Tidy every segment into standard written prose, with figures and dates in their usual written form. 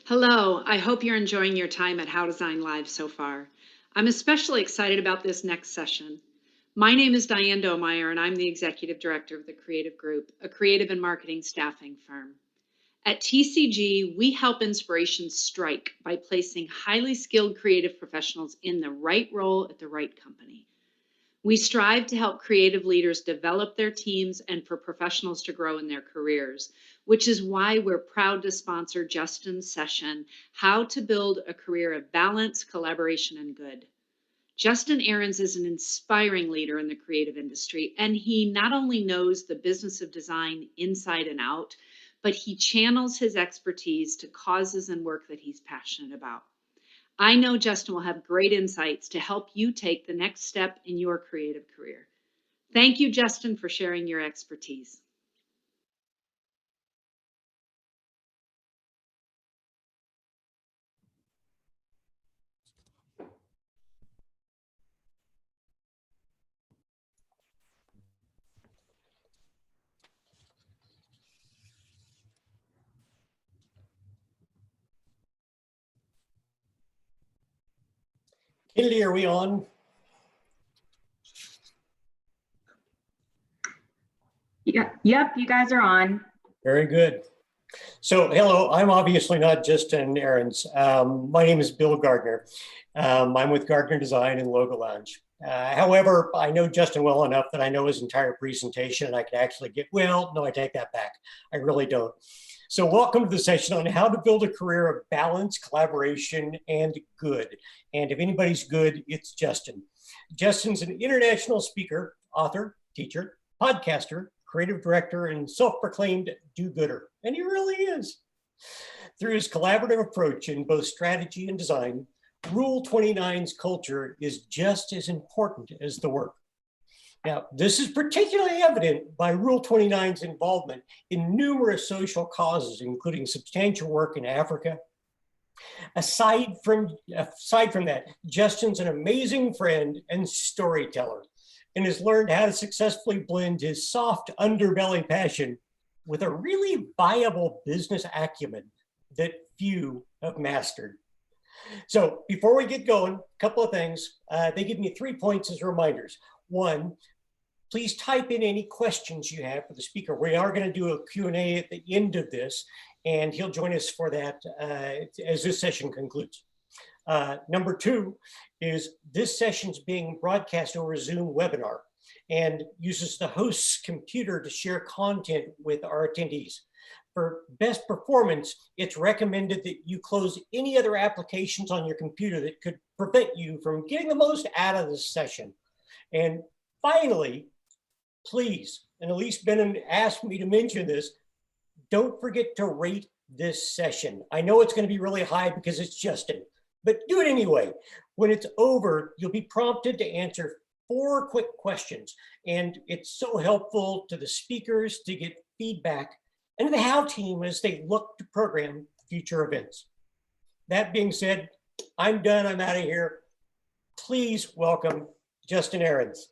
Hello, I hope you're enjoying your time at How Design Live so far. I'm especially excited about this next session. My name is Diane Domeyer, and I'm the Executive Director of the Creative Group, a creative and marketing staffing firm. At TCG, we help inspirations strike by placing highly skilled creative professionals in the right role at the right company. We strive to help creative leaders develop their teams and for professionals to grow in their careers, which is why we're proud to sponsor Justin's session, How to Build a Career of Balance, Collaboration, and Good. Justin Ahrens is an inspiring leader in the creative industry, and he not only knows the business of design inside and out, but he channels his expertise to causes and work that he's passionate about. I know Justin will have great insights to help you take the next step in your creative career. Thank you, Justin, for sharing your expertise. Kennedy, are we on? Yep, you guys are on. Very good. So, hello, I'm obviously not Justin Ahrens. My name is Bill Gardner. I'm with Gardner Design and Logo Lounge. However, I know Justin well enough that I know his entire presentation and I can actually no, I take that back. I really don't. So welcome to the session on how to build a career of balance, collaboration, and good. And if anybody's good, it's Justin. Justin's an international speaker, author, teacher, podcaster, creative director, and self-proclaimed do-gooder. And he really is. Through his collaborative approach in both strategy and design, Rule 29's culture is just as important as the work. Now, this is particularly evident by Rule 29's involvement in numerous social causes, including substantial work in Africa. Aside from that, Justin's an amazing friend and storyteller, and has learned how to successfully blend his soft underbelly passion with a really viable business acumen that few have mastered. So before we get going, a couple of things. They give me 3 points as reminders. One, please type in any questions you have for the speaker. We are going to do a Q&A at the end of this, and he'll join us for that as this session concludes. Number 2 is this session's being broadcast over a Zoom webinar and uses the host's computer to share content with our attendees. For best performance, it's recommended that you close any other applications on your computer that could prevent you from getting the most out of this session. And finally, please, and Elise Benham asked me to mention this, don't forget to rate this session. I know it's going to be really high because it's Justin, but do it anyway. When it's over, you'll be prompted to answer 4 quick questions. And it's so helpful to the speakers to get feedback and to the How team as they look to program future events. That being said, I'm done, I'm out of here. Please welcome Justin Ahrens.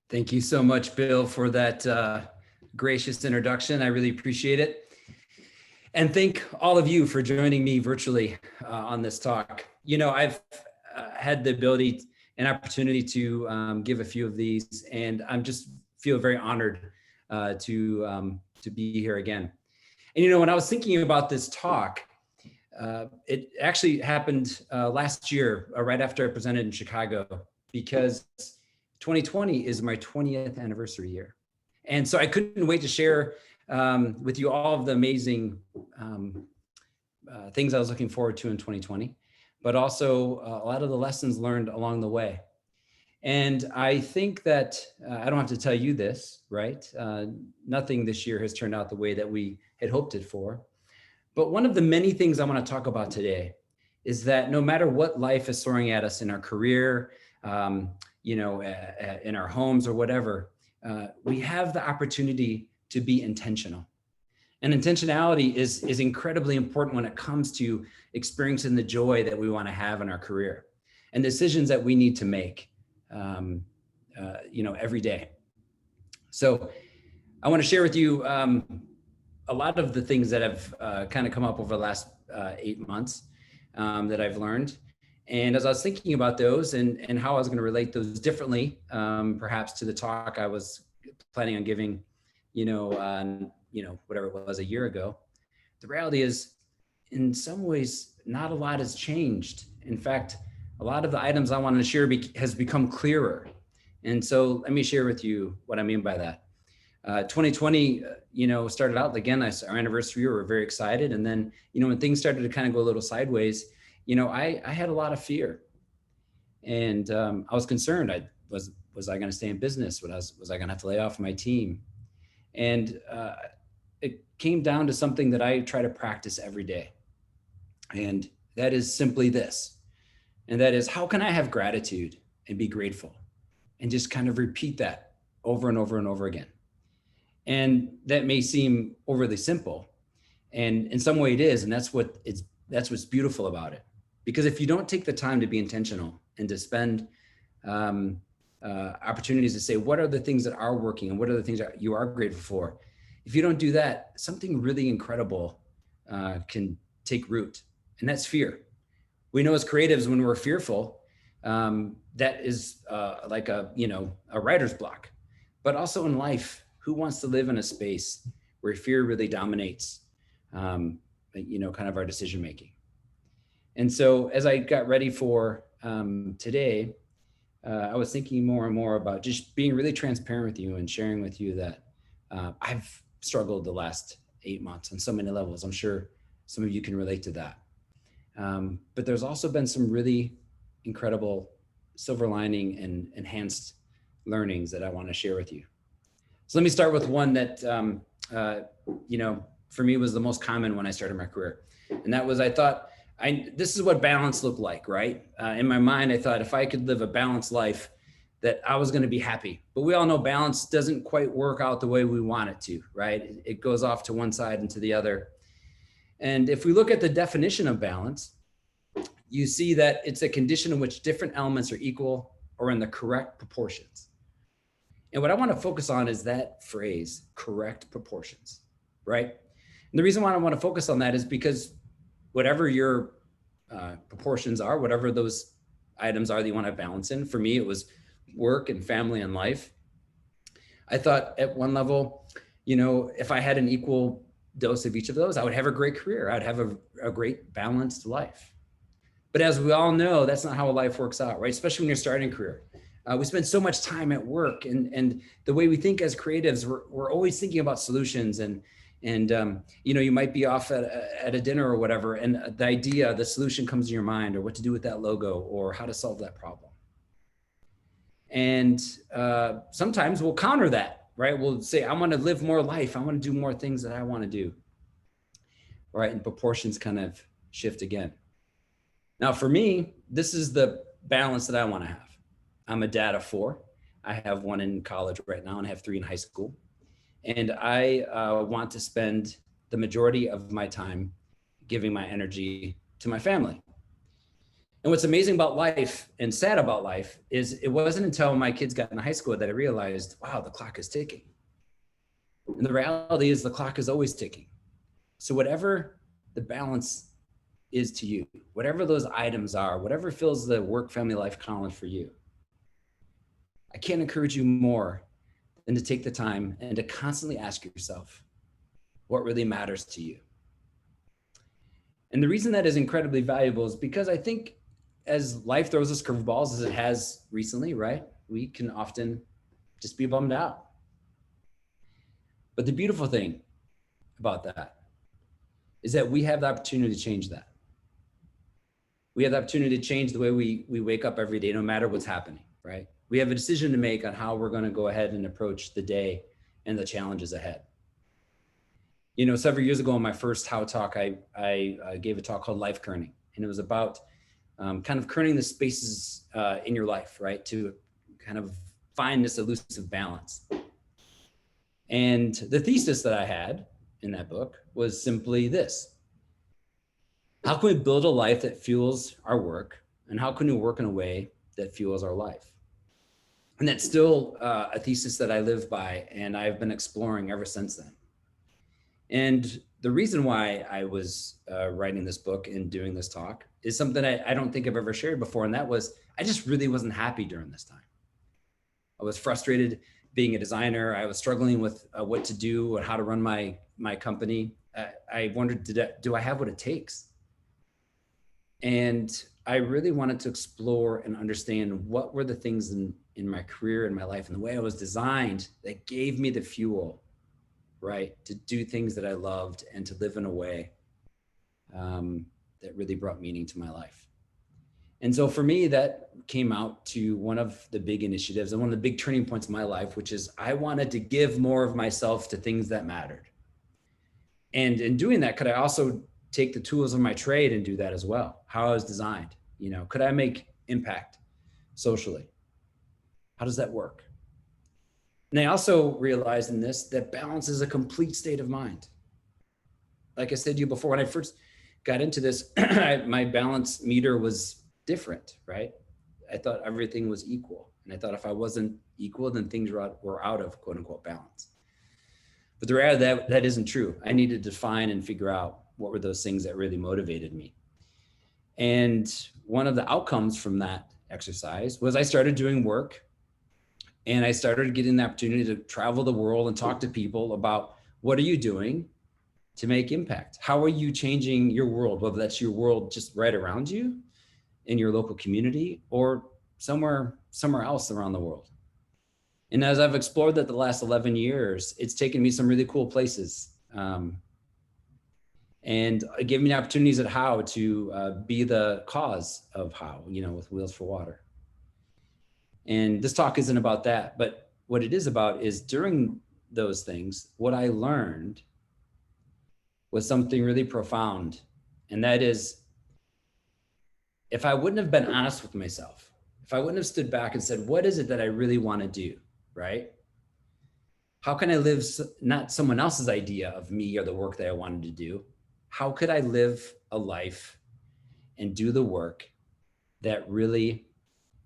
Thank you so much, Bill, for that gracious introduction. I really appreciate it. And thank all of you for joining me virtually on this talk. You know, I've had the ability and opportunity to give a few of these, and I'm just feel very honored to be here again. And, you know, when I was thinking about this talk, it actually happened last year, right after I presented in Chicago, because 2020 is my 20th anniversary year. And so I couldn't wait to share with you all of the amazing things I was looking forward to in 2020, but also a lot of the lessons learned along the way. And I think that I don't have to tell you this, right? Nothing this year has turned out the way that we had hoped it for. But one of the many things I want to talk about today is that no matter what life is throwing at us in our career, you know, in our homes or whatever, we have the opportunity to be intentional. And intentionality is incredibly important when it comes to experiencing the joy that we want to have in our career and decisions that we need to make, you know, every day. So I want to share with you a lot of the things that have kind of come up over the last 8 months that I've learned. And as I was thinking about those and how I was going to relate those differently, perhaps to the talk I was planning on giving, whatever it was a year ago, the reality is, in some ways, not a lot has changed. In fact, a lot of the items I wanted to share has become clearer. And so let me share with you what I mean by that. 2020, started out again, our anniversary, we were very excited. And then, when things started to kind of go a little sideways, I had a lot of fear, and I was concerned. Was I going to stay in business? Was I going to have to lay off my team? And it came down to something that I try to practice every day. And that is simply this. And that is, how can I have gratitude and be grateful? And just kind of repeat that over and over and over again. And that may seem overly simple. And in some way it is. And that's what's beautiful about it. Because if you don't take the time to be intentional and to spend opportunities to say, what are the things that are working and what are the things that you are grateful for? If you don't do that, something really incredible can take root, and that's fear. We know as creatives, when we're fearful, that is like a writer's block. But also in life, who wants to live in a space where fear really dominates, kind of our decision making? And so as I got ready for today, I was thinking more and more about just being really transparent with you and sharing with you that I've struggled the last 8 months on so many levels. I'm sure some of you can relate to that. But there's also been some really incredible silver lining and enhanced learnings that I want to share with you. So let me start with one that, for me was the most common when I started my career. And that was, I thought, this is what balance looked like, right? In my mind, I thought if I could live a balanced life, that I was going to be happy. But we all know balance doesn't quite work out the way we want it to, right? It goes off to one side and to the other. And if we look at the definition of balance, you see that it's a condition in which different elements are equal or in the correct proportions. And what I want to focus on is that phrase, correct proportions, right? And the reason why I want to focus on that is because whatever your proportions are, whatever those items are that you want to balance in, for me, it was work and family and life. I thought at one level, if I had an equal dose of each of those, I would have a great career. I'd have a great balanced life. But as we all know, that's not how a life works out, right? Especially when you're starting a career. We spend so much time at work, and the way we think as creatives, we're always thinking about solutions, and you might be off at a dinner or whatever, and the solution comes to your mind, or what to do with that logo, or how to solve that problem. And sometimes we'll counter that, right? We'll say, I want to live more life. I want to do more things that I want to do, right? And proportions kind of shift again. Now, for me, this is the balance that I want to have. I'm a dad of 4. I have 1 in college right now, and I have 3 in high school. And I want to spend the majority of my time giving my energy to my family. And what's amazing about life and sad about life is it wasn't until my kids got into high school that I realized, wow, the clock is ticking. And the reality is the clock is always ticking. So whatever the balance is to you, whatever those items are, whatever fills the work, family, life column for you, I can't encourage you more than to take the time and to constantly ask yourself what really matters to you. And the reason that is incredibly valuable is because I think as life throws us curveballs, as it has recently, right? We can often just be bummed out. But the beautiful thing about that is that we have the opportunity to change that. We have the opportunity to change the way we wake up every day, no matter what's happening, right? We have a decision to make on how we're going to go ahead and approach the day and the challenges ahead. Several years ago in my first How Talk, I gave a talk called Life Kerning, and it was about kind of kerning the spaces in your life, right? To kind of find this elusive balance. And the thesis that I had in that book was simply this: how can we build a life that fuels our work, and how can we work in a way that fuels our life? And that's still a thesis that I live by, and I've been exploring ever since then. And the reason why I was writing this book and doing this talk is something I don't think I've ever shared before. And that was, I just really wasn't happy during this time. I was frustrated being a designer. I was struggling with what to do and how to run my company. I wondered, do I have what it takes? And I really wanted to explore and understand what were the things in my career and my life and the way I was designed that gave me the fuel, right, to do things that I loved and to live in a way that really brought meaning to my life. And so for me, that came out to one of the big initiatives and one of the big turning points in my life, which is I wanted to give more of myself to things that mattered. And in doing that, could I also take the tools of my trade and do that as well? How I was designed, could I make impact socially? How does that work? And I also realized in this that balance is a complete state of mind. Like I said to you before, when I first got into this, my balance meter was different, right? I thought everything was equal. And I thought if I wasn't equal, then things were out of quote unquote balance. But the reality that isn't true. I needed to define and figure out what were those things that really motivated me. And one of the outcomes from that exercise was I started doing work, and I started getting the opportunity to travel the world and talk to people about what are you doing to make impact? How are you changing your world, whether that's your world just right around you in your local community or somewhere else around the world. And as I've explored that the last 11 years, it's taken me some really cool places. And it gave me opportunities at How to be the cause of How, with Wheels for Water. And this talk isn't about that, but what it is about is during those things, what I learned was something really profound. And that is, if I wouldn't have been honest with myself, if I wouldn't have stood back and said, what is it that I really want to do, right? How can I live not someone else's idea of me or the work that I wanted to do? How could I live a life and do the work that really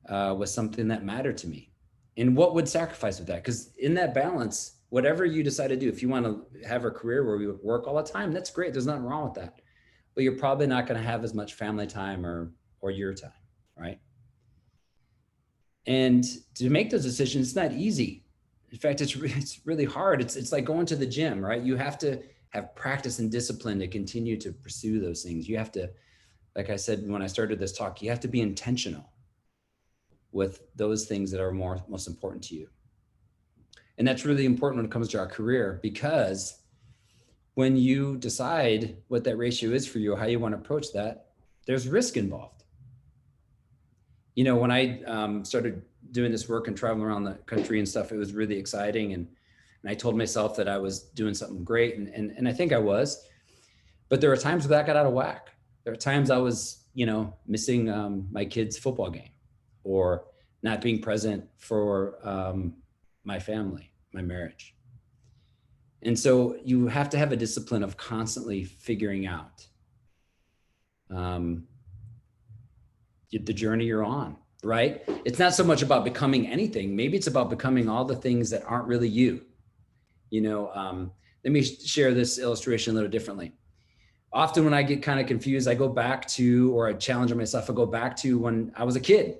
was something that mattered to me? And what would sacrifice with that? Because in that balance, whatever you decide to do, if you want to have a career where you work all the time, that's great. There's nothing wrong with that. But you're probably not going to have as much family time or your time, right? And to make those decisions, it's not easy. In fact, it's really hard. It's like going to the gym, right? You have to have practice and discipline to continue to pursue those things. You have to, like I said when I started this talk, you have to be intentional with those things that are most important to you. And that's really important when it comes to our career, because when you decide what that ratio is for you, how you want to approach that, there's risk involved. When I started doing this work and traveling around the country and stuff, it was really exciting. And I told myself that I was doing something great. And I think I was, but there were times where that got out of whack. There were times I was, missing my kids' football game or not being present for my family, my marriage. And so you have to have a discipline of constantly figuring out the journey you're on, right? It's not so much about becoming anything. Maybe it's about becoming all the things that aren't really you. Let me share this illustration a little differently. Often when I get kind of confused, I go back to, or I challenge myself, I go back to when I was a kid.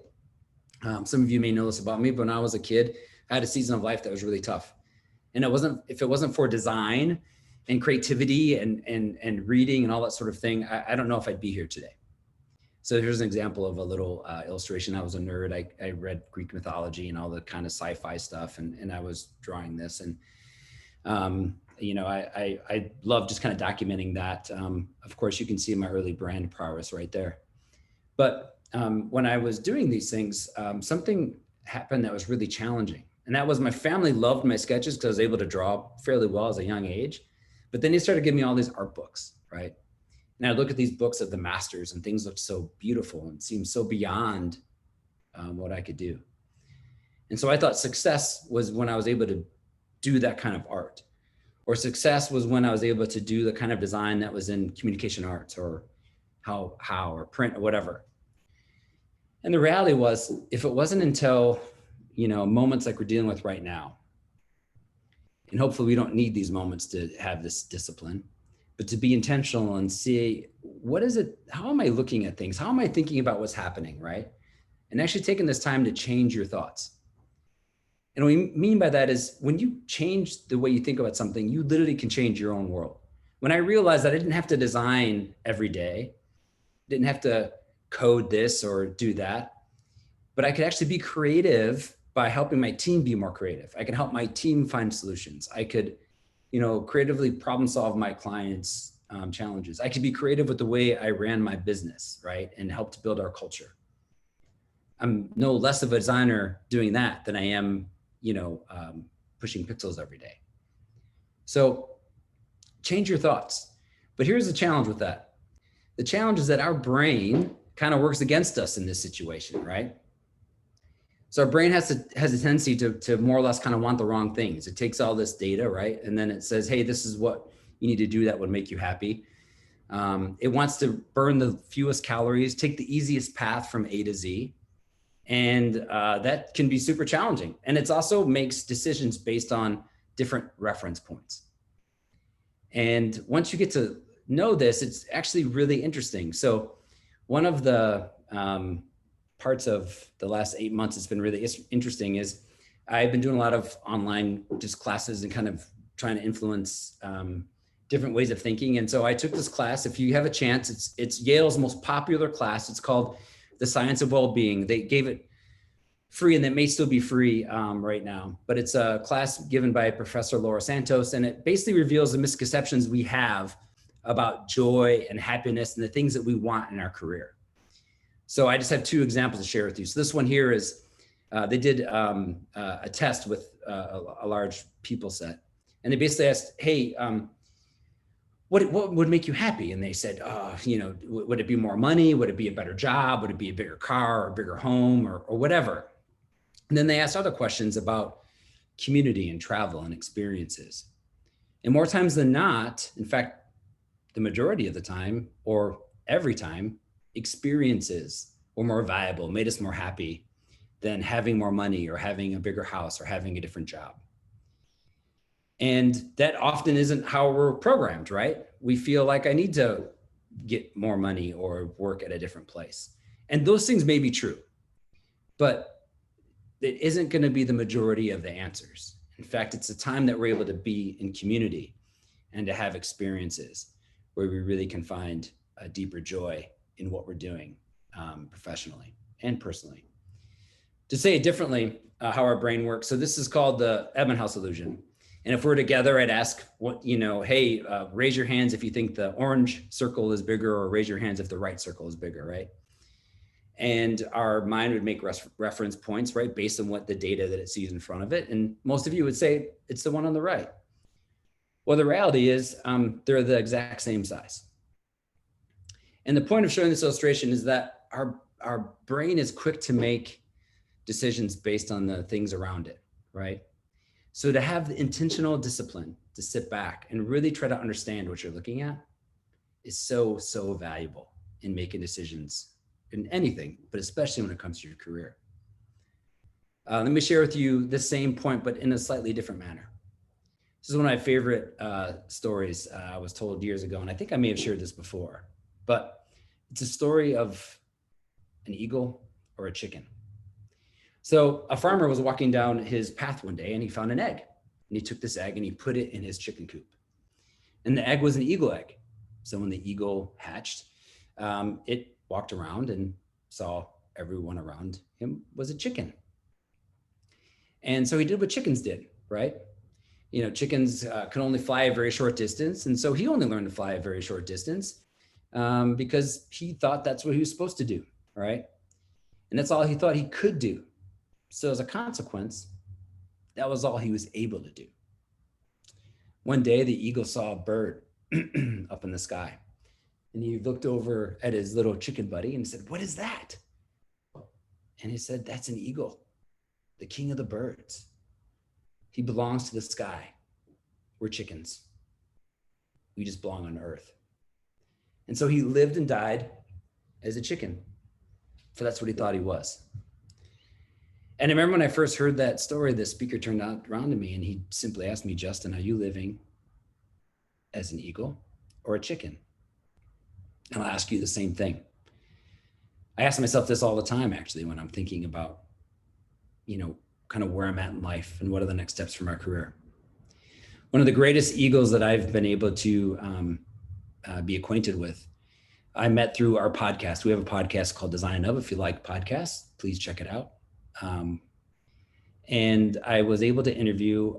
Some of you may know this about me, but when I was a kid, I had a season of life that was really tough. And if it wasn't for design and creativity and reading and all that sort of thing, I don't know if I'd be here today. So here's an example of a little illustration. I was a nerd. I read Greek mythology and all the kind of sci-fi stuff, and I was drawing this. And, I love just kind of documenting that. Of course, you can see my early brand prowess right there. But when I was doing these things, something happened that was really challenging. And that was my family loved my sketches because I was able to draw fairly well as a young age. But then they started giving me all these art books, right? And I look at these books of the masters and things looked so beautiful and seemed so beyond what I could do. And so I thought success was when I was able to do that kind of art, or success was when I was able to do the kind of design that was in communication arts or how or print or whatever. And the reality was, if it wasn't until, moments like we're dealing with right now. And hopefully we don't need these moments to have this discipline, but to be intentional and see, what is it? How am I looking at things? How am I thinking about what's happening, right? And actually taking this time to change your thoughts. And what we mean by that is when you change the way you think about something, you literally can change your own world. When I realized that I didn't have to design every day, didn't have to code this or do that, but I could actually be creative by helping my team be more creative. I can help my team find solutions. I could, creatively problem solve my clients' challenges. I could be creative with the way I ran my business, right? And helped build our culture. I'm no less of a designer doing that than I am, pushing pixels every day. So change your thoughts. But here's the challenge with that. The challenge is that our brain kind of works against us in this situation, right? So our brain has a tendency to more or less kind of want the wrong things. It takes all this data, right? And then it says, hey, this is what you need to do that would make you happy. It wants to burn the fewest calories, take the easiest path from A to Z. And that can be super challenging. And it also makes decisions based on different reference points. And once you get to know this, it's actually really interesting. So one of the parts of the last 8 months that's been really interesting is I've been doing a lot of online just classes and kind of trying to influence different ways of thinking. And so I took this class. If you have a chance, it's Yale's most popular class. It's called The Science of Wellbeing. They gave it free, and it may still be free right now, but it's a class given by Professor Laura Santos. And it basically reveals the misconceptions we have about joy and happiness and the things that we want in our career. So I just have 2 examples to share with you. So this one here is, they did a test with a large people set. And they basically asked, hey, what would make you happy? And they said, would it be more money? Would it be a better job? Would it be a bigger car or a bigger home or whatever? And then they asked other questions about community and travel and experiences. And more times than not, in fact, the majority of the time or every time, experiences were more valuable, made us more happy than having more money or having a bigger house or having a different job. And that often isn't how we're programmed, right? We feel like I need to get more money or work at a different place. And those things may be true, but it isn't going to be the majority of the answers. In fact, it's a time that we're able to be in community and to have experiences where we really can find a deeper joy in what we're doing professionally and personally. To say it differently, how our brain works. So this is called the Ebbinghaus illusion. And if we're together, I'd ask, hey, raise your hands if you think the orange circle is bigger, or raise your hands if the right circle is bigger, right? And our mind would make reference points, right, based on what the data that it sees in front of it. And most of you would say it's the one on the right. Well, the reality is they're the exact same size. And the point of showing this illustration is that our brain is quick to make decisions based on the things around it, right? So to have the intentional discipline to sit back and really try to understand what you're looking at is so, so valuable in making decisions in anything, but especially when it comes to your career. Let me share with you the same point, but in a slightly different manner. This is one of my favorite stories I was told years ago, and I think I may have shared this before, but it's a story of an eagle or a chicken. So a farmer was walking down his path one day and he found an egg, and he took this egg and he put it in his chicken coop. And the egg was an eagle egg. So when the eagle hatched, it walked around and saw everyone around him was a chicken. And so he did what chickens did, right? Chickens can only fly a very short distance. And so he only learned to fly a very short distance because he thought that's what he was supposed to do, right? And that's all he thought he could do. So as a consequence, that was all he was able to do. One day, the eagle saw a bird up in the sky, and he looked over at his little chicken buddy and said, "What is that?" And he said, "That's an eagle, the king of the birds. He belongs to the sky. We're chickens. We just belong on earth." And so he lived and died as a chicken, for that's what he thought he was. And I remember when I first heard that story, the speaker turned around to me and he simply asked me, Justin, are you living as an eagle or a chicken? And I'll ask you the same thing. I ask myself this all the time, actually, when I'm thinking about, kind of where I'm at in life and what are the next steps for my career. One of the greatest eagles that I've been able to be acquainted with, I met through our podcast. We have a podcast called Design Of. If you like podcasts, please check it out. And I was able to interview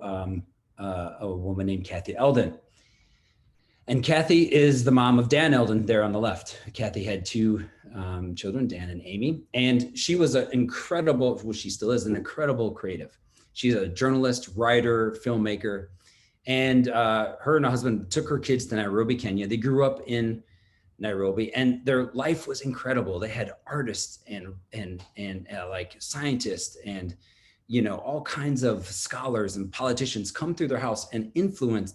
a woman named Kathy Eldon. And Kathy is the mom of Dan Eldon there on the left. Kathy had two children, Dan and Amy. And she was an incredible, well, she still is an incredible creative. She's a journalist, writer, filmmaker. And her and her husband took her kids to Nairobi, Kenya. They grew up in Nairobi and their life was incredible. They had artists and like scientists and, all kinds of scholars and politicians come through their house and influence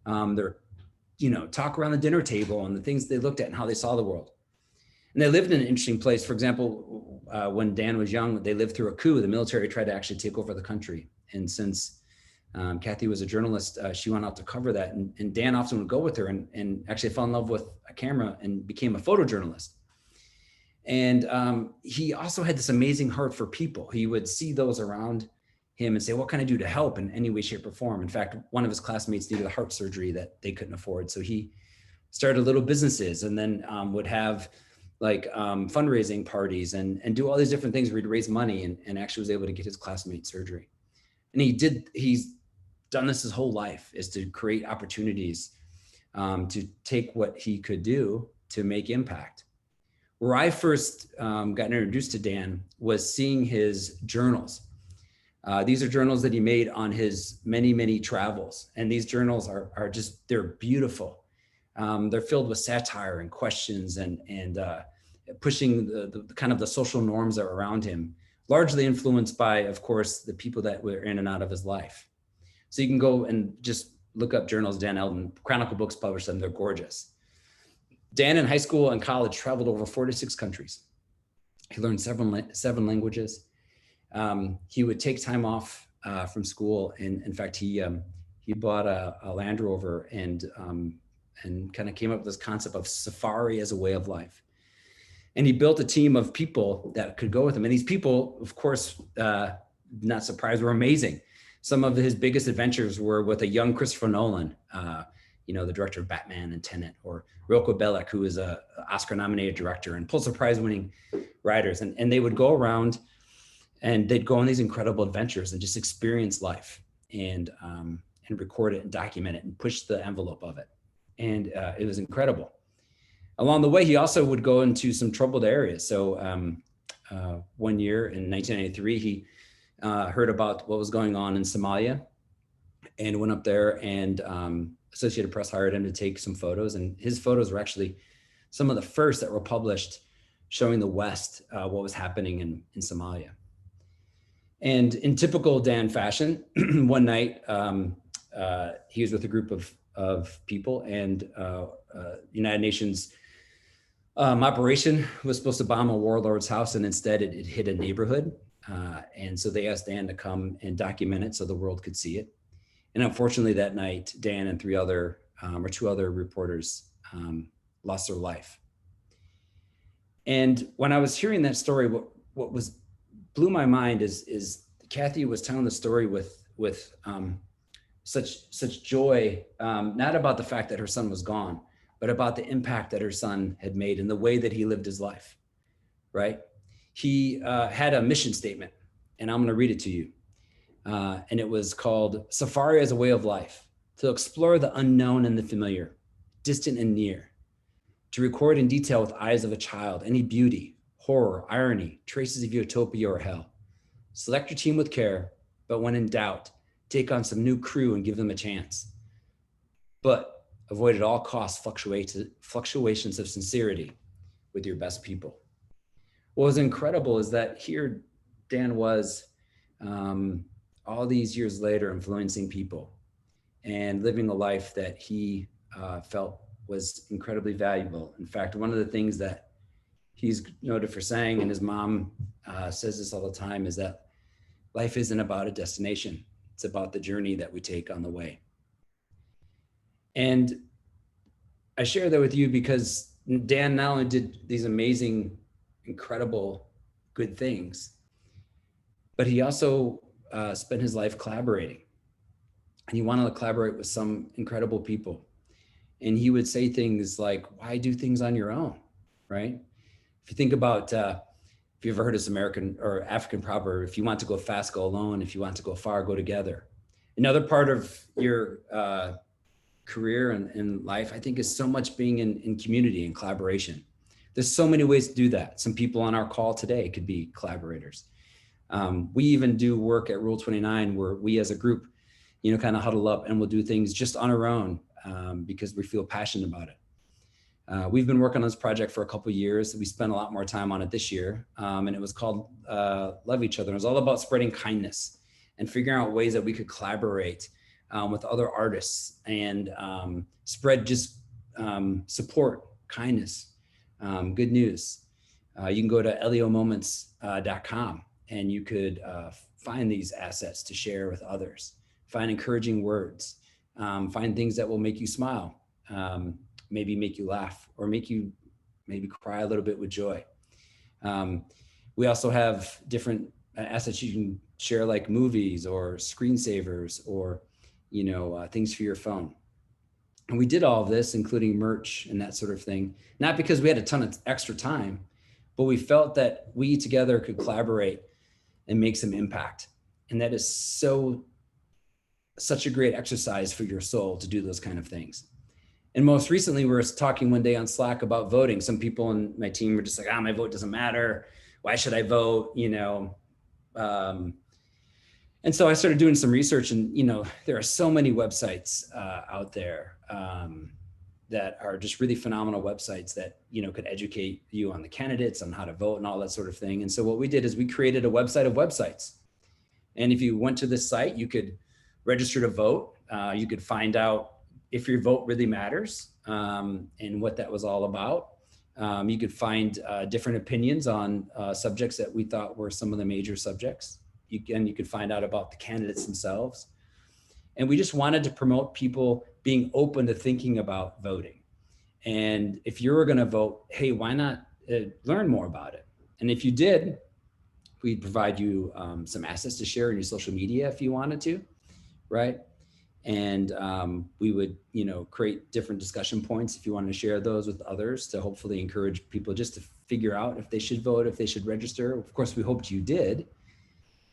their talk around the dinner table and the things they looked at and how they saw the world. And they lived in an interesting place. For example, when Dan was young, they lived through a coup. The military tried to actually take over the country. And since Kathy was a journalist, she went out to cover that. And Dan often would go with her and actually fell in love with a camera and became a photojournalist. And he also had this amazing heart for people. He would see those around him and say, what can I do to help in any way, shape, or form? In fact, one of his classmates needed a heart surgery that they couldn't afford. So he started little businesses and then would have fundraising parties and do all these different things where he'd raise money and actually was able to get his classmate surgery. And he's done this his whole life, is to create opportunities to take what he could do to make impact. Where I first got introduced to Dan was seeing his journals. These are journals that he made on his many, many travels. And these journals are just, they're beautiful. They're filled with satire and questions and pushing the kind of the social norms that are around him, largely influenced by, of course, the people that were in and out of his life. So you can go and just look up journals, Dan Eldon, Chronicle Books published them, they're gorgeous. Dan in high school and college traveled over 46 countries. He learned seven languages. He would take time off from school. And in fact, he bought a Land Rover and kind of came up with this concept of safari as a way of life. And he built a team of people that could go with him. And these people, of course, not surprised, were amazing. Some of his biggest adventures were with a young Christopher Nolan, the director of Batman and Tenet, or Rocco Bellic, who is a Oscar-nominated director and Pulitzer Prize-winning writers. And they would go around and they'd go on these incredible adventures and just experience life and record it and document it and push the envelope of it. And it was incredible. Along the way, he also would go into some troubled areas. So one year in 1993, he heard about what was going on in Somalia and went up there, and Associated Press hired him to take some photos. And his photos were actually some of the first that were published showing the West what was happening in Somalia. And in typical Dan fashion, one night he was with a group of people, and United Nations operation was supposed to bomb a warlord's house, and instead it hit a neighborhood. And so they asked Dan to come and document it so the world could see it. And unfortunately that night, Dan and two other reporters lost their life. And when I was hearing that story, what blew my mind is Kathy was telling the story with such joy, not about the fact that her son was gone, but about the impact that her son had made and the way that he lived his life, right? He had a mission statement, and I'm gonna read it to you. And it was called Safari as a Way of Life, to explore the unknown and the familiar, distant and near, to record in detail with eyes of a child any beauty, horror, irony, traces of utopia or hell. Select your team with care, but when in doubt, take on some new crew and give them a chance. But avoid at all costs fluctuations of sincerity with your best people. What was incredible is that here Dan was all these years later influencing people and living a life that he felt was incredibly valuable. In fact, one of the things that he's noted for saying, and his mom says this all the time, is that Life isn't about a destination. It's about the journey that we take on the way. And I share that with you because Dan not only did these amazing, incredible, good things, but he also spent his life collaborating. And he wanted to collaborate with some incredible people. And he would say things like, why do things on your own, right? If you think about, if you've ever heard this American or African proverb, if you want to go fast, go alone. If you want to go far, go together. Another part of your career and life, I think, is so much being in community and collaboration. There's so many ways to do that. Some people on our call today could be collaborators. We even do work at Rule 29 where we as a group, kind of huddle up and we'll do things just on our own because we feel passionate about it. We've been working on this project for a couple of years. We spent a lot more time on it this year, and it was called Love Each Other. It was all about spreading kindness and figuring out ways that we could collaborate with other artists and spread just support, kindness, good news. You can go to leomoments.com and you could find these assets to share with others, find encouraging words, find things that will make you smile, maybe make you laugh, or make you maybe cry a little bit with joy. We also have different assets you can share, like movies or screensavers or things for your phone. And we did all of this, including merch and that sort of thing, not because we had a ton of extra time, but we felt that we together could collaborate and make some impact. And that is such a great exercise for your soul to do those kind of things. And most recently, we were talking one day on Slack about voting. Some people in my team were just like, my vote doesn't matter. Why should I vote? And so I started doing some research, and there are so many websites out there that are just really phenomenal websites that could educate you on the candidates, on how to vote and all that sort of thing. And so what we did is we created a website of websites. And if you went to this site, you could register to vote. You could find out if your vote really matters and what that was all about. You could find different opinions on subjects that we thought were some of the major subjects. You could find out about the candidates themselves. And we just wanted to promote people being open to thinking about voting. And if you were going to vote, hey, why not learn more about it? And if you did, we'd provide you some assets to share in your social media if you wanted to, right? And we would, create different discussion points if you wanted to share those with others to hopefully encourage people just to figure out if they should vote, if they should register. Of course, we hoped you did,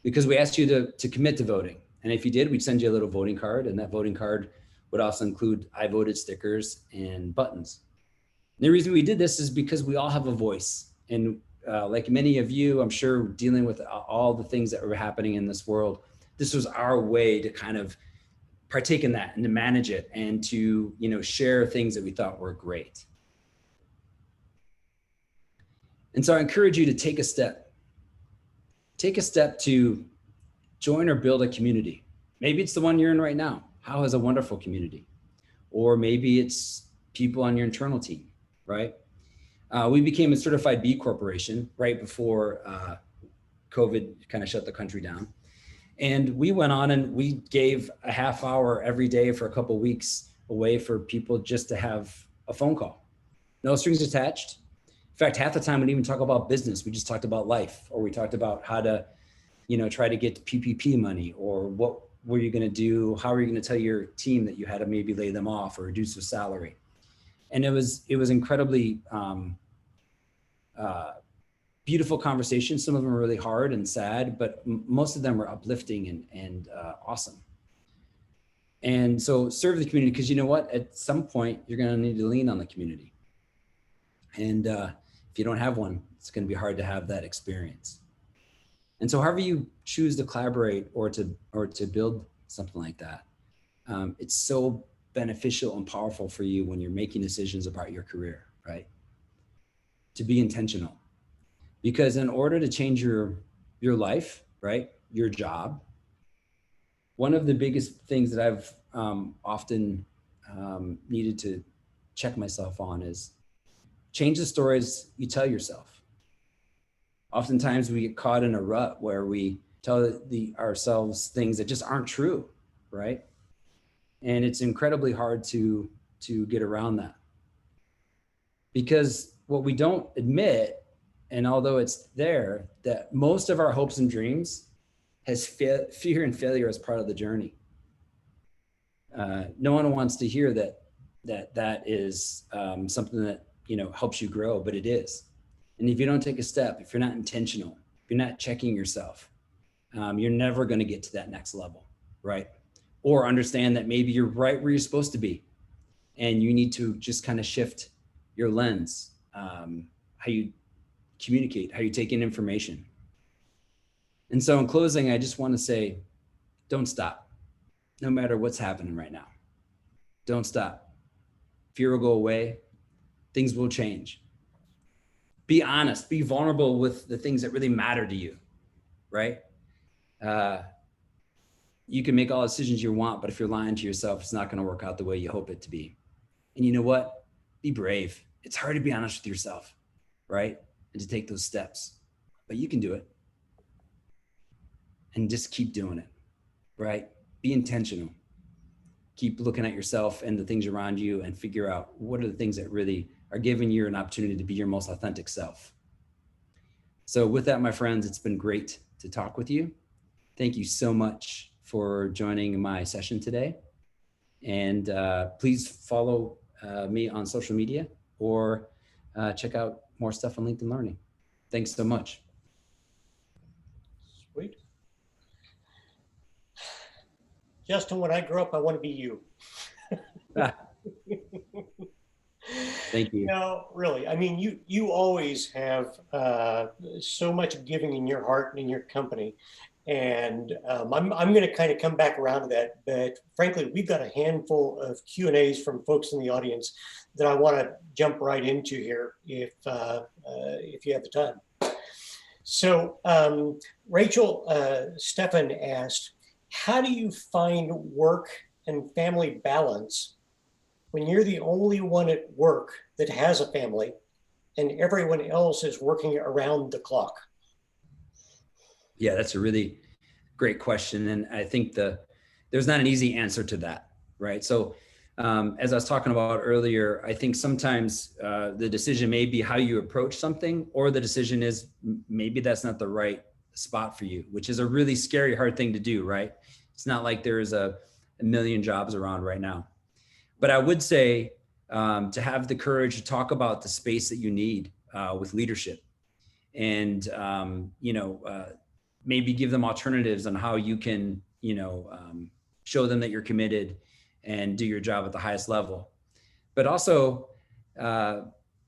because we asked you to commit to voting. And if you did, we'd send you a little voting card, and that voting card would also include I voted stickers and buttons. And the reason we did this is because we all have a voice. And like many of you, I'm sure, dealing with all the things that were happening in this world, this was our way to kind of partake in that and to manage it and to, share things that we thought were great. And so I encourage you to take a step to join or build a community. Maybe it's the one you're in right now. How is a wonderful community? Or maybe it's people on your internal team, right? We became a certified B Corporation right before COVID kind of shut the country down. And we went on and we gave a half hour every day for a couple of weeks away for people just to have a phone call. No strings attached. In fact, half the time we didn't even talk about business. We just talked about life, or we talked about how to, try to get PPP money, or what were you going to do? How are you going to tell your team that you had to maybe lay them off or reduce their salary? And it was incredibly beautiful conversations. Some of them were really hard and sad, but most of them were uplifting and awesome. And so serve the community, because you know what? At some point, you're going to need to lean on the community. And if you don't have one, it's going to be hard to have that experience. And so however you choose to collaborate or to build something like that, it's so beneficial and powerful for you when you're making decisions about your career, right? To be intentional. Because in order to change your life, right, your job, one of the biggest things that I've often needed to check myself on is change the stories you tell yourself. Oftentimes we get caught in a rut where we tell ourselves things that just aren't true, right? And it's incredibly hard to get around that, because what we don't admit, and although it's there, that most of our hopes and dreams has fear and failure as part of the journey. No one wants to hear that is something that, you know, helps you grow, but it is. And if you don't take a step, if you're not intentional, if you're not checking yourself, you're never going to get to that next level, right? Or understand that maybe you're right where you're supposed to be, and you need to just kind of shift your lens, how you communicate, how you take in information. And so in closing, I just want to say, don't stop, no matter what's happening right now. Don't stop. Fear will go away. Things will change. Be honest, be vulnerable with the things that really matter to you, right? You can make all the decisions you want, but if you're lying to yourself, it's not going to work out the way you hope it to be. And you know what? Be brave. It's hard to be honest with yourself, right? And to take those steps, but you can do it. And just keep doing it, right? Be intentional. Keep looking at yourself and the things around you and figure out what are the things that really are giving you an opportunity to be your most authentic self. So with that, my friends, it's been great to talk with you. Thank you so much for joining my session today. And please follow me on social media, or check out more stuff on LinkedIn Learning. Thanks so much. Sweet. Justin, when I grow up, I want to be you. Thank you. No, really. I mean, you always have so much giving in your heart and in your company. And I'm going to kind of come back around to that. But frankly, we've got a handful of Q&As from folks in the audience that I want to jump right into here if you have the time. So Rachel Stefan asked, how do you find work and family balance when you're the only one at work that has a family and everyone else is working around the clock? Yeah, that's a really great question. And I think there's not an easy answer to that, right? So as I was talking about earlier, I think sometimes the decision may be how you approach something, or the decision is maybe that's not the right spot for you, which is a really scary, hard thing to do, right? It's not like there's a million jobs around right now. But I would say to have the courage to talk about the space that you need with leadership, and maybe give them alternatives on how you can, show them that you're committed and do your job at the highest level. But also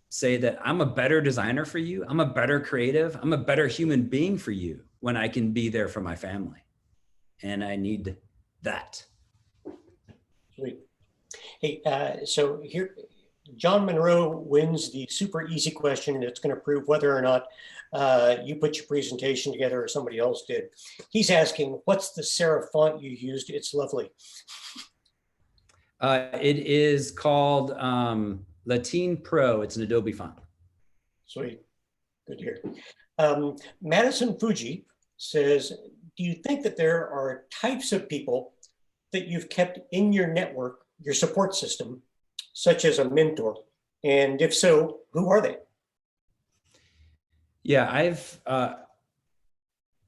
say that I'm a better designer for you. I'm a better creative. I'm a better human being for you when I can be there for my family. And I need that. Sweet. Hey, so here, John Monroe wins the super easy question, and it's going to prove whether or not you put your presentation together or somebody else did. He's asking, what's the serif font you used? It's lovely. It is called Latin Pro. It's an Adobe font. Sweet. Good to hear. Madison Fuji says, do you think that there are types of people that you've kept in your network, your support system, such as a mentor? And if so, who are they? Yeah,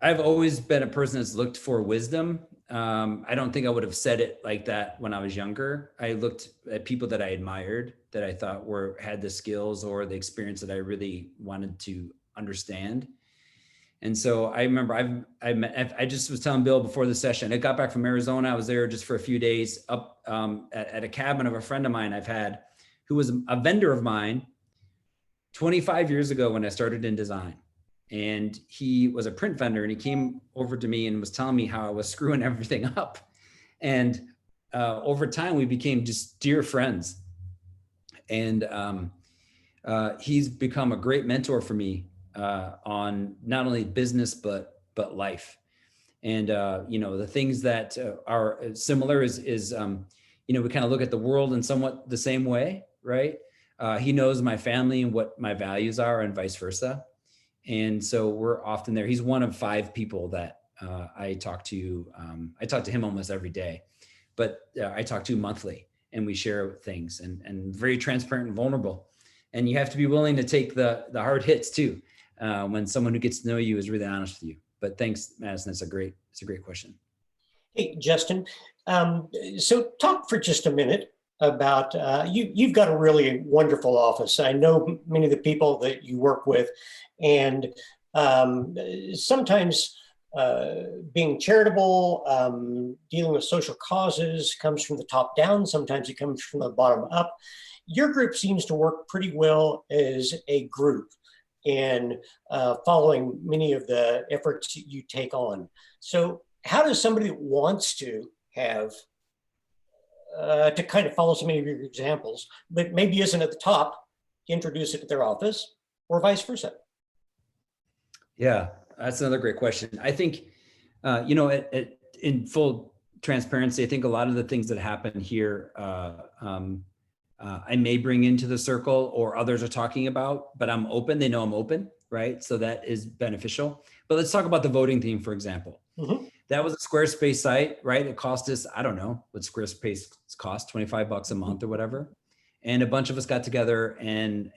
I've always been a person that's looked for wisdom. I don't think I would have said it like that when I was younger. I looked at people that I admired, that I thought had the skills or the experience that I really wanted to understand. And so I remember I just was telling Bill before the session, I got back from Arizona. I was there just for a few days up at a cabin of a friend of mine I've had, who was a vendor of mine 25 years ago when I started in design. And he was a print vendor, and he came over to me and was telling me how I was screwing everything up. And over time, we became just dear friends. And he's become a great mentor for me on not only business, but life. And, the things that are similar is we kind of look at the world in somewhat the same way, right? He knows my family and what my values are, and vice versa. And so we're often there. He's one of 5 people that I talk to him almost every day, but I talk to monthly, and we share things, and very transparent and vulnerable. And you have to be willing to take the hard hits too, when someone who gets to know you is really honest with you. But thanks, Madison. It's a great question. Hey, Justin. So talk for just a minute about you've got a really wonderful office. I know many of the people that you work with, and sometimes being charitable, dealing with social causes comes from the top down. Sometimes it comes from the bottom up. Your group seems to work pretty well as a group in following many of the efforts you take on. So how does somebody that wants to have to kind of follow some of your examples, but maybe isn't at the top, introduce it to their office, or vice versa? Yeah, that's another great question. I think, in full transparency, I think a lot of the things that happen here, I may bring into the circle, or others are talking about, but I'm open. They know I'm open, right? So that is beneficial. But let's talk about the voting theme, for example. Mm-hmm. That was a Squarespace site, right? It cost us, I don't know what Squarespace cost, $25 a month or whatever. And a bunch of us got together and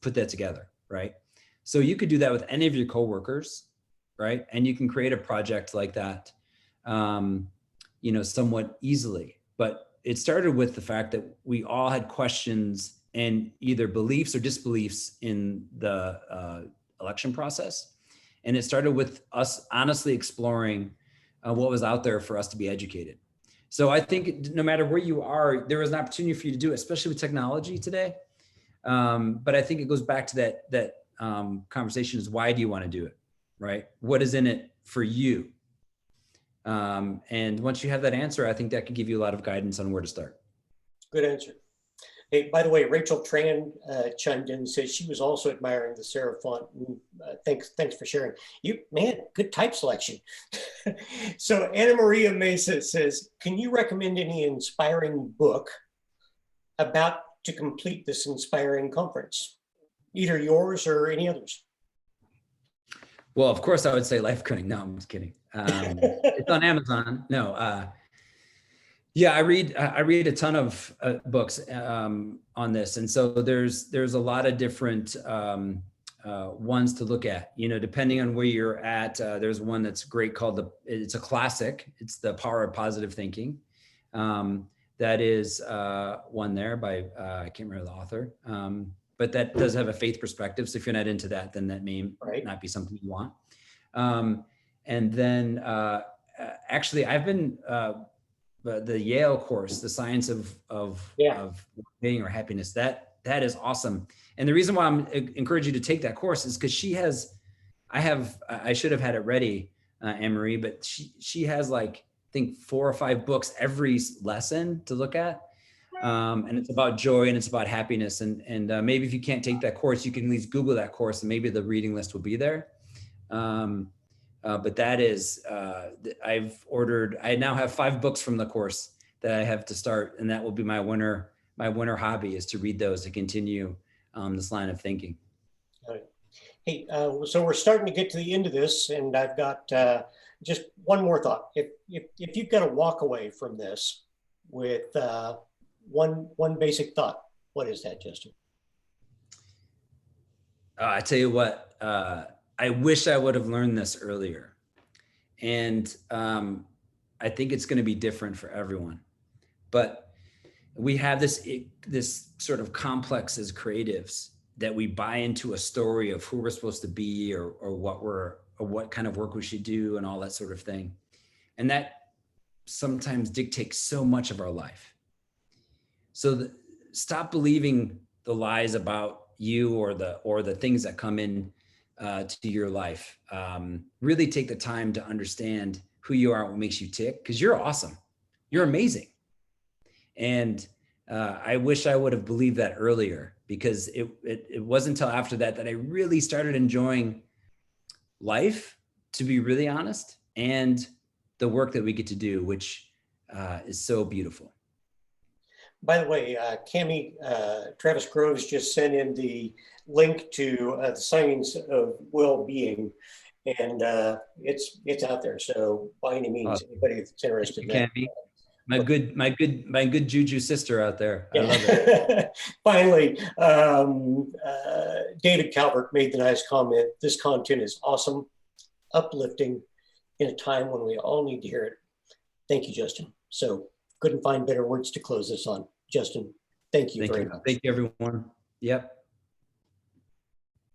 put that together, right? So you could do that with any of your coworkers, right? And you can create a project like that, somewhat easily. But it started with the fact that we all had questions and either beliefs or disbeliefs in the election process. And it started with us honestly exploring what was out there for us to be educated. So I think no matter where you are, there is an opportunity for you to do it, especially with technology today. But I think it goes back to that conversation is, why do you want to do it, right? What is in it for you? And once you have that answer, I think that can give you a lot of guidance on where to start. Good answer. Hey, by the way, Rachel Tran chimed in and says she was also admiring the serif font. Thanks for sharing. Man, good type selection. So Anna Maria Mesa says, can you recommend any inspiring book about to complete this inspiring conference? Either yours or any others. Well, of course, I would say Life Coding. No, I'm just kidding. It's on Amazon. No. Yeah, I read a ton of books on this, and so there's a lot of different ones to look at. Depending on where you're at, there's one that's great called it's a classic. It's The Power of Positive Thinking. That is one there by I can't remember the author, but that does have a faith perspective. So if you're not into that, then that may not be something you want. And then actually, I've been the Yale course, The Science of Being or Happiness. That is awesome. And the reason why I'm encourage you to take that course is because I should have had it ready, Anne-Marie, but she has like, I think 4 or 5 books every lesson to look at. And it's about joy and it's about happiness. And maybe if you can't take that course, you can at least Google that course and maybe the reading list will be there. But that is, I now have 5 books from the course that I have to start, and that will be my winter hobby, is to read those to continue this line of thinking. All right. Hey, so we're starting to get to the end of this, and I've got just one more thought. If you've got to walk away from this with one basic thought, what is that, Justin? I tell you what, I wish I would have learned this earlier. And I think it's going to be different for everyone. But we have this sort of complex as creatives that we buy into a story of who we're supposed to be or what kind of work we should do and all that sort of thing. And that sometimes dictates so much of our life. So stop believing the lies about you or the things that come in to your life. Really take the time to understand who you are and what makes you tick, because you're awesome. You're amazing. And I wish I would have believed that earlier, because it wasn't until after that I really started enjoying life, to be really honest, and the work that we get to do, which is so beautiful. By the way, Cami, Travis Groves just sent in the link to the Science of Well-Being. and it's out there. So by any means, anybody that's interested in that. Candy. My good Juju sister out there. I love it. Finally, David Calvert made the nice comment. This content is awesome, uplifting in a time when we all need to hear it. Thank you, Justin. So couldn't find better words to close this on. Justin, thank you very much. Thank you, everyone. Yep.